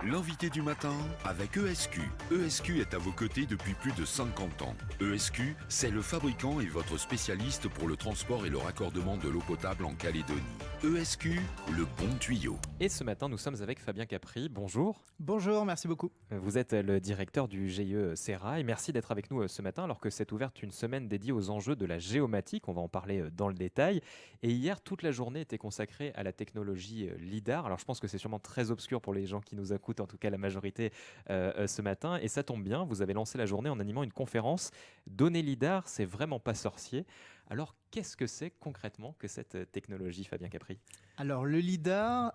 L'invité du matin avec ESQ. ESQ est à vos côtés depuis plus de 50 ans. ESQ, c'est le fabricant et votre spécialiste pour le transport et le raccordement de l'eau potable en Calédonie. ESQ, le bon tuyau. Et ce matin, nous sommes avec Fabien Capry. Bonjour. Bonjour, merci beaucoup. Vous êtes le directeur du GIE Serra et merci d'être avec nous ce matin alors que s'est ouverte une semaine dédiée aux enjeux de la géomatique. On va en parler dans le détail. Et hier, toute la journée était consacrée à la technologie LIDAR. Alors je pense que c'est sûrement très obscur pour les gens qui nous écoutent, en tout cas la majorité ce matin. Et ça tombe bien, vous avez lancé la journée en animant une conférence. Donner LIDAR, c'est vraiment pas sorcier. Alors qu'est-ce que c'est concrètement que cette technologie, Fabien Capry ? Alors le LIDAR,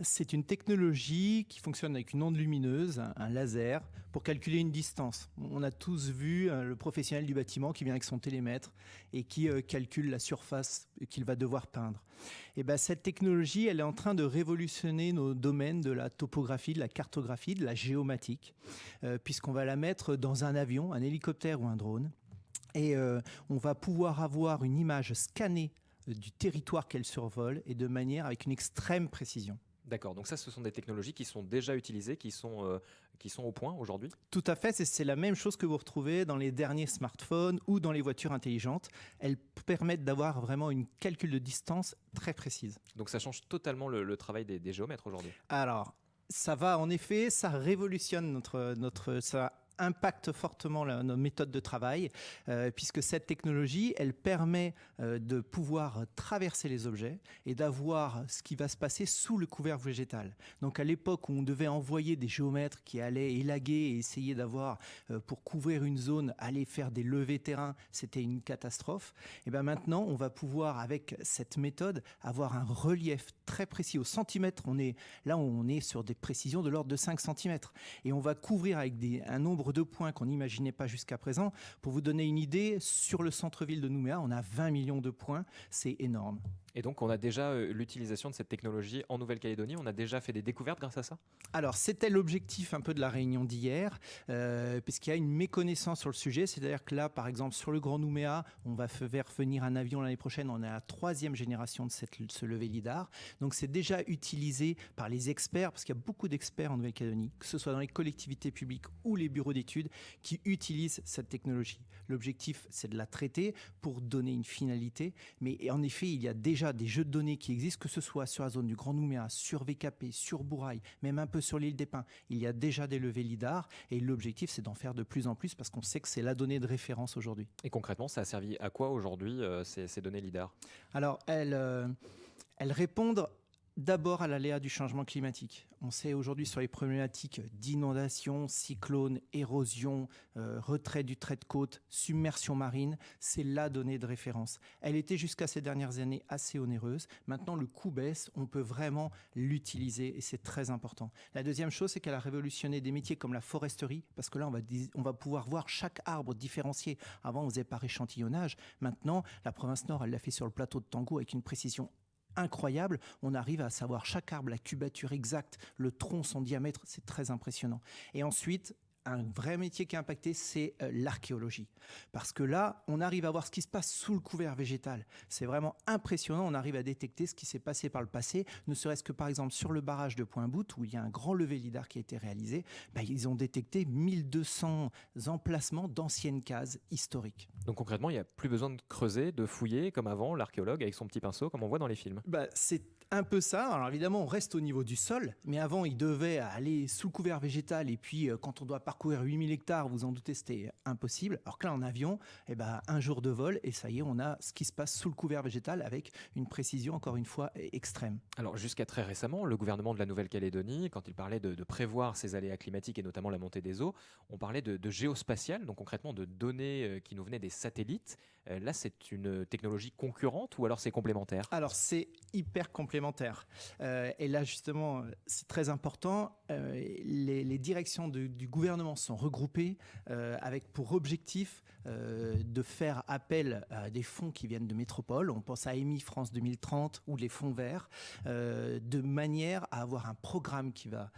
c'est une technologie qui fonctionne avec une onde lumineuse, un laser, pour calculer une distance. On a tous vu le professionnel du bâtiment qui vient avec son télémètre et qui calcule la surface qu'il va devoir peindre. Et ben, cette technologie, elle est en train de révolutionner nos domaines de la topographie, de la cartographie, de la géomatique, puisqu'on va la mettre dans un avion, un hélicoptère ou un drone. Et on va pouvoir avoir une image scannée du territoire qu'elle survole et de manière avec une extrême précision. D'accord, donc ça, ce sont des technologies qui sont déjà utilisées, qui sont au point aujourd'hui ? Tout à fait, c'est la même chose que vous retrouvez dans les derniers smartphones ou dans les voitures intelligentes. Elles permettent d'avoir vraiment une calcul de distance très précise. Donc ça change totalement le travail des géomètres aujourd'hui. Alors, ça va en effet, ça révolutionne ça impacte fortement nos méthodes de travail, puisque cette technologie, elle permet de pouvoir traverser les objets et d'avoir ce qui va se passer sous le couvert végétal. Donc à l'époque où on devait envoyer des géomètres qui allaient élaguer et essayer d'avoir, pour couvrir une zone, aller faire des levées terrain, c'était une catastrophe. Et bien maintenant, on va pouvoir, avec cette méthode, avoir un relief très précis au centimètre. On est sur des précisions de l'ordre de 5 cm. Et on va couvrir avec un nombre de points qu'on n'imaginait pas jusqu'à présent. Pour vous donner une idée, sur le centre-ville de Nouméa, on a 20 millions de points. C'est énorme. Et donc, on a déjà l'utilisation de cette technologie en Nouvelle-Calédonie. On a déjà fait des découvertes grâce à ça ? Alors, c'était l'objectif un peu de la réunion d'hier, puisqu'il y a une méconnaissance sur le sujet. C'est-à-dire que là, par exemple, sur le Grand Nouméa, on va faire venir un avion l'année prochaine. On est à la 3e génération de ce levé LIDAR. Donc, c'est déjà utilisé par les experts, parce qu'il y a beaucoup d'experts en Nouvelle-Calédonie, que ce soit dans les collectivités publiques ou les bureaux d'études, qui utilisent cette technologie. L'objectif, c'est de la traiter pour donner une finalité. Mais en effet, il y a déjà des jeux de données qui existent, que ce soit sur la zone du Grand Nouméa, sur VKP, sur Bourail, même un peu sur l'île des Pins. Il y a déjà des levées LIDAR et l'objectif, c'est d'en faire de plus en plus parce qu'on sait que c'est la donnée de référence aujourd'hui. Et concrètement, ça a servi à quoi aujourd'hui, ces données LIDAR ? Alors, elles répondent d'abord à l'aléa du changement climatique. On sait aujourd'hui sur les problématiques d'inondation, cyclone, érosion, retrait du trait de côte, submersion marine, c'est la donnée de référence. Elle était jusqu'à ces dernières années assez onéreuse. Maintenant, le coût baisse, on peut vraiment l'utiliser et c'est très important. La deuxième chose, c'est qu'elle a révolutionné des métiers comme la foresterie, parce que là, on va pouvoir voir chaque arbre différencié. Avant, on faisait par échantillonnage. Maintenant, la province Nord, elle l'a fait sur le plateau de Tango avec une précision incroyable, on arrive à savoir chaque arbre, la cubature exacte, le tronc, son diamètre, c'est très impressionnant. Et ensuite, un vrai métier qui est impacté, c'est l'archéologie. Parce que là, on arrive à voir ce qui se passe sous le couvert végétal. C'est vraiment impressionnant, on arrive à détecter ce qui s'est passé par le passé, ne serait-ce que par exemple sur le barrage de Pointe-Boute, où il y a un grand levé LIDAR qui a été réalisé, ils ont détecté 1200 emplacements d'anciennes cases historiques. Donc concrètement, il n'y a plus besoin de creuser, de fouiller comme avant, l'archéologue avec son petit pinceau, comme on voit dans les films. C'est un peu ça. Alors évidemment, on reste au niveau du sol, mais avant, il devait aller sous le couvert végétal et puis quand on doit parcourir 8000 hectares, vous en doutez, c'était impossible. Alors que là, en avion, un jour de vol et ça y est, on a ce qui se passe sous le couvert végétal avec une précision, encore une fois, extrême. Alors jusqu'à très récemment, le gouvernement de la Nouvelle-Calédonie, quand il parlait de prévoir ces aléas climatiques et notamment la montée des eaux, on parlait de géospatial, donc concrètement de données qui nous venaient des satellites. Là, c'est une technologie concurrente ou alors c'est complémentaire ? Alors, c'est hyper complémentaire. Et là, justement, c'est très important. Les directions du gouvernement sont regroupées avec pour objectif de faire appel à des fonds qui viennent de métropole. On pense à EMI France 2030 ou les fonds verts, de manière à avoir un programme qui va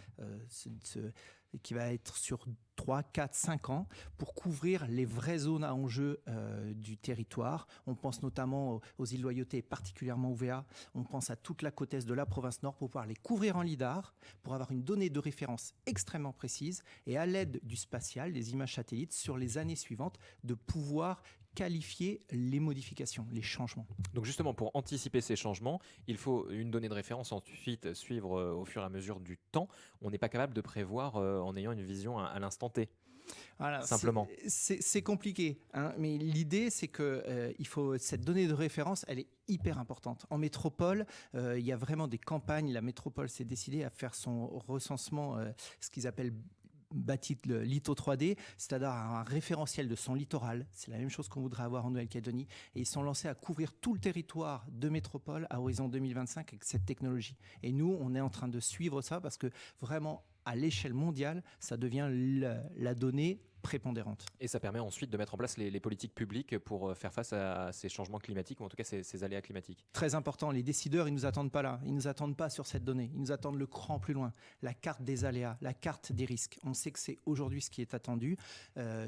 qui va être sur 3, 4, 5 ans pour couvrir les vraies zones à enjeu du territoire. On pense notamment aux îles Loyauté, particulièrement UVA. On pense à toute la côte est de la province Nord pour pouvoir les couvrir en lidar, pour avoir une donnée de référence extrêmement précise et à l'aide du spatial, des images satellites, sur les années suivantes, de pouvoir qualifier les modifications, les changements. Donc justement, pour anticiper ces changements, il faut une donnée de référence ensuite suivre au fur et à mesure du temps. On n'est pas capable de prévoir en ayant une vision à l'instant T. Voilà, simplement. C'est compliqué, hein, mais l'idée, c'est que cette donnée de référence, elle est hyper importante. En métropole, il y a vraiment des campagnes. La métropole s'est décidée à faire son recensement, ce qu'ils appellent bâti le litho 3D, c'est-à-dire un référentiel de son littoral. C'est la même chose qu'on voudrait avoir en Nouvelle-Calédonie. Et ils sont lancés à couvrir tout le territoire de métropole à horizon 2025 avec cette technologie. Et nous, on est en train de suivre ça parce que vraiment, à l'échelle mondiale, ça devient la donnée prépondérante. Et ça permet ensuite de mettre en place les politiques publiques pour faire face à ces changements climatiques, ou en tout cas ces aléas climatiques. Très important, les décideurs, ils ne nous attendent pas là, ils ne nous attendent pas sur cette donnée, ils nous attendent le cran plus loin, la carte des aléas, la carte des risques. On sait que c'est aujourd'hui ce qui est attendu.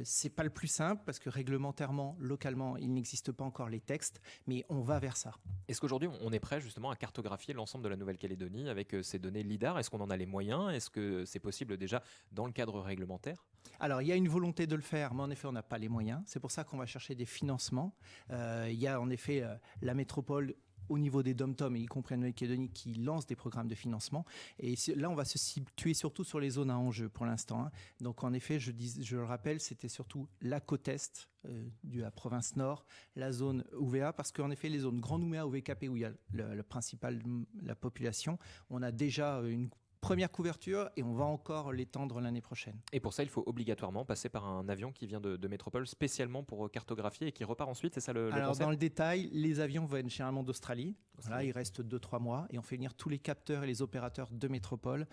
C'est pas le plus simple parce que réglementairement, localement, il n'existe pas encore les textes, mais on va vers ça. Est-ce qu'aujourd'hui, on est prêt justement à cartographier l'ensemble de la Nouvelle-Calédonie avec ces données LIDAR? Est-ce qu'on en a les moyens? Est-ce que c'est possible déjà dans le cadre réglementaire? Alors, il y a une volonté de le faire, mais en effet, on n'a pas les moyens. C'est pour ça qu'on va chercher des financements. Il y a en effet la métropole au niveau des DOM-TOM, y compris en Nouvelle-Calédonie, qui lance des programmes de financement. Et là, on va se situer surtout sur les zones à enjeu pour l'instant. Donc, en effet, je le rappelle, c'était surtout la côte est de la province Nord, la zone UVA, parce qu'en effet, les zones Grand Nouméa, UVKP, où il y a le principal, la population, on a déjà une première couverture et on va encore l'étendre l'année prochaine. Et pour ça, il faut obligatoirement passer par un avion qui vient de métropole spécialement pour cartographier et qui repart ensuite, c'est ça le Alors, concept? dans le détail, les avions viennent généralement d'Australie. Voilà, il reste 2-3 mois et on fait venir tous les capteurs et les opérateurs de métropole.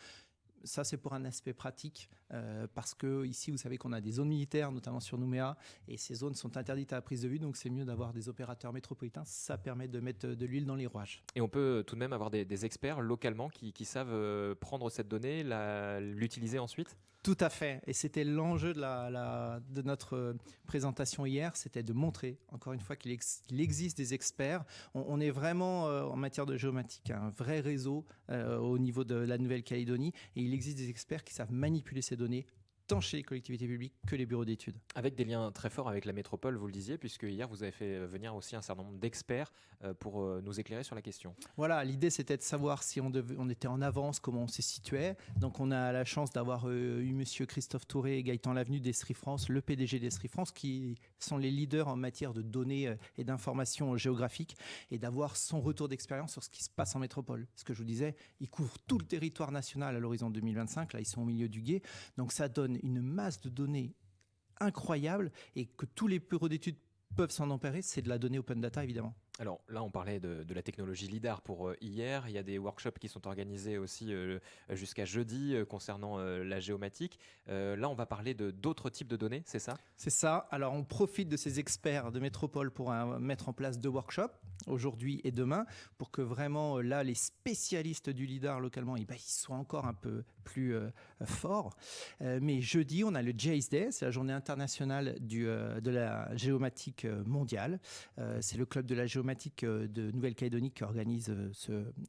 Ça, c'est pour un aspect pratique, parce que ici, vous savez qu'on a des zones militaires, notamment sur Nouméa, et ces zones sont interdites à la prise de vue, donc c'est mieux d'avoir des opérateurs métropolitains. Ça permet de mettre de l'huile dans les rouages. Et on peut tout de même avoir des experts localement qui savent prendre cette donnée, l'utiliser ensuite? Tout à fait. Et c'était l'enjeu de notre présentation hier, c'était de montrer, encore une fois, qu'il existe des experts. On est vraiment, en matière de géomatique, un vrai réseau au niveau de la Nouvelle-Calédonie. Et il existe des experts qui savent manipuler ces données, tant chez les collectivités publiques que les bureaux d'études. Avec des liens très forts avec la métropole, vous le disiez, puisque hier, vous avez fait venir aussi un certain nombre d'experts pour nous éclairer sur la question. Voilà, l'idée, c'était de savoir si on était en avance, comment on se situait. Donc, on a la chance d'avoir eu monsieur Christophe Touré et Gaëtan Lavenu d'Esri France, le PDG d'Esri France, qui sont les leaders en matière de données et d'informations géographiques, et d'avoir son retour d'expérience sur ce qui se passe en métropole. Ce que je vous disais, ils couvrent tout le territoire national à l'horizon 2025. Là, ils sont au milieu du gué. Donc, ça donne une masse de données incroyable et que tous les bureaux d'études peuvent s'en emparer. C'est de la donnée open data, évidemment. Alors là, on parlait de la technologie LIDAR pour hier. Il y a des workshops qui sont organisés aussi jusqu'à jeudi concernant la géomatique. Là, on va parler d'autres types de données, c'est ça? C'est ça. Alors, on profite de ces experts de métropole pour mettre en place 2 workshops, aujourd'hui et demain, pour que vraiment, là, les spécialistes du LIDAR localement, ils soient encore un peu plus forts. Mais jeudi, on a le JACE Day, c'est la journée internationale de la géomatique mondiale. C'est le club de la géomatique de Nouvelle-Calédonie qui organise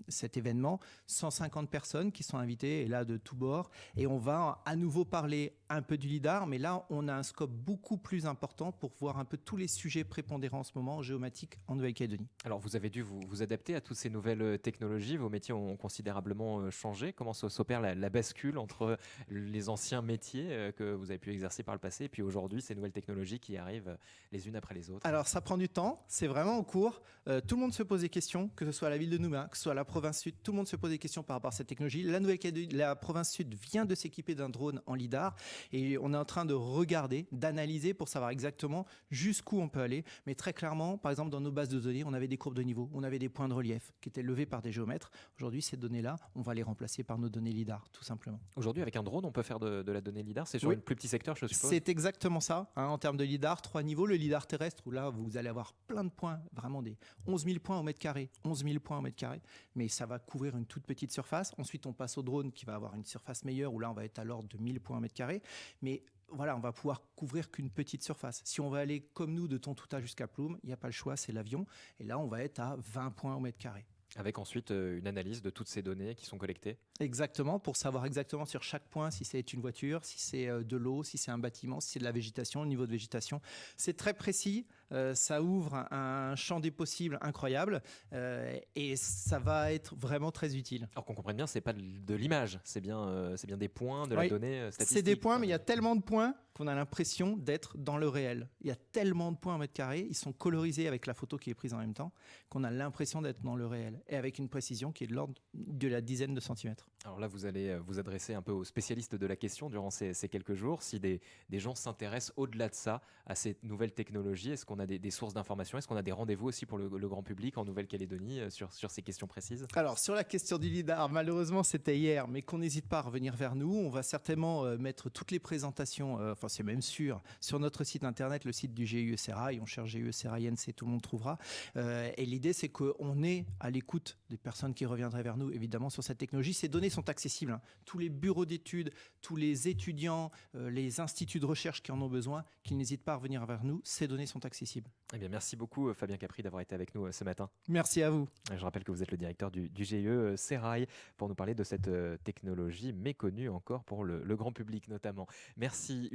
cet événement. 150 personnes qui sont invitées, et là de tous bords. Et on va à nouveau parler un peu du LIDAR, mais là, on a un scope beaucoup plus important pour voir un peu tous les sujets prépondérants en ce moment en géomatique en Nouvelle-Calédonie. Alors, vous avez dû vous adapter à toutes ces nouvelles technologies. Vos métiers ont considérablement changé. Comment s'opère la bascule entre les anciens métiers que vous avez pu exercer par le passé et puis aujourd'hui, ces nouvelles technologies qui arrivent les unes après les autres? Alors, ça prend du temps. C'est vraiment en cours. Tout le monde se pose des questions, que ce soit la ville de Nouméa, que ce soit la province sud. Tout le monde se pose des questions par rapport à cette technologie. La province sud vient de s'équiper d'un drone en LIDAR et on est en train de regarder, d'analyser pour savoir exactement jusqu'où on peut aller. Mais très clairement, par exemple, dans nos bases de données, on avait des courbes de niveau, on avait des points de relief qui étaient levés par des géomètres. Aujourd'hui, ces données-là, on va les remplacer par nos données LIDAR, tout simplement. Aujourd'hui, avec un drone, on peut faire de la donnée LIDAR? C'est sur un plus petit secteur, je suppose? C'est exactement ça. En termes de LIDAR, 3 niveaux. Le LIDAR terrestre, où là, vous allez avoir plein de points, vraiment attendez, 11 000 points au mètre carré, 11 000 points au mètre carré, mais ça va couvrir une toute petite surface. Ensuite, on passe au drone qui va avoir une surface meilleure, où là, on va être à l'ordre de 1000 points au mètre carré. Mais voilà, on va pouvoir couvrir qu'une petite surface. Si on va aller comme nous de Tontouta jusqu'à Ploum, il n'y a pas le choix, c'est l'avion. Et là, on va être à 20 points au mètre carré. Avec ensuite une analyse de toutes ces données qui sont collectées. Exactement, pour savoir exactement sur chaque point si c'est une voiture, si c'est de l'eau, si c'est un bâtiment, si c'est de la végétation, le niveau de végétation. C'est très précis, ça ouvre un champ des possibles incroyable et ça va être vraiment très utile. Alors qu'on comprenne bien, c'est pas de l'image, c'est bien des points, de la Oui, donnée statistique. c'est des points, mais il y a tellement de points qu'on a l'impression d'être dans le réel. Il y a tellement de points au mètre carré, ils sont colorisés avec la photo qui est prise en même temps, qu'on a l'impression d'être dans le réel et avec une précision qui est de l'ordre de la dizaine de centimètres. Alors là, vous allez vous adresser un peu aux spécialistes de la question durant ces quelques jours. Si des gens s'intéressent au-delà de ça, à ces nouvelles technologies, est-ce qu'on a des sources d'informations? Est-ce qu'on a des rendez-vous aussi pour le grand public en Nouvelle-Calédonie sur ces questions précises? Alors, sur la question du lidar, malheureusement, c'était hier, mais qu'on n'hésite pas à revenir vers nous. On va certainement mettre toutes les présentations, enfin, c'est même sûr, sur notre site internet, le site du GIE Serail. On cherche GIE Serail INC, tout le monde trouvera. Et l'idée, c'est qu'on est à l'écoute des personnes qui reviendraient vers nous, évidemment, sur cette technologie. Ces données sont accessibles. Tous les bureaux d'études, tous les étudiants, les instituts de recherche qui en ont besoin, qu'ils n'hésitent pas à revenir vers nous. Ces données sont accessibles. Eh bien, merci beaucoup, Fabien Capri, d'avoir été avec nous ce matin. Merci à vous. Je rappelle que vous êtes le directeur du GIE Serail pour nous parler de cette technologie méconnue encore pour le grand public notamment. Merci.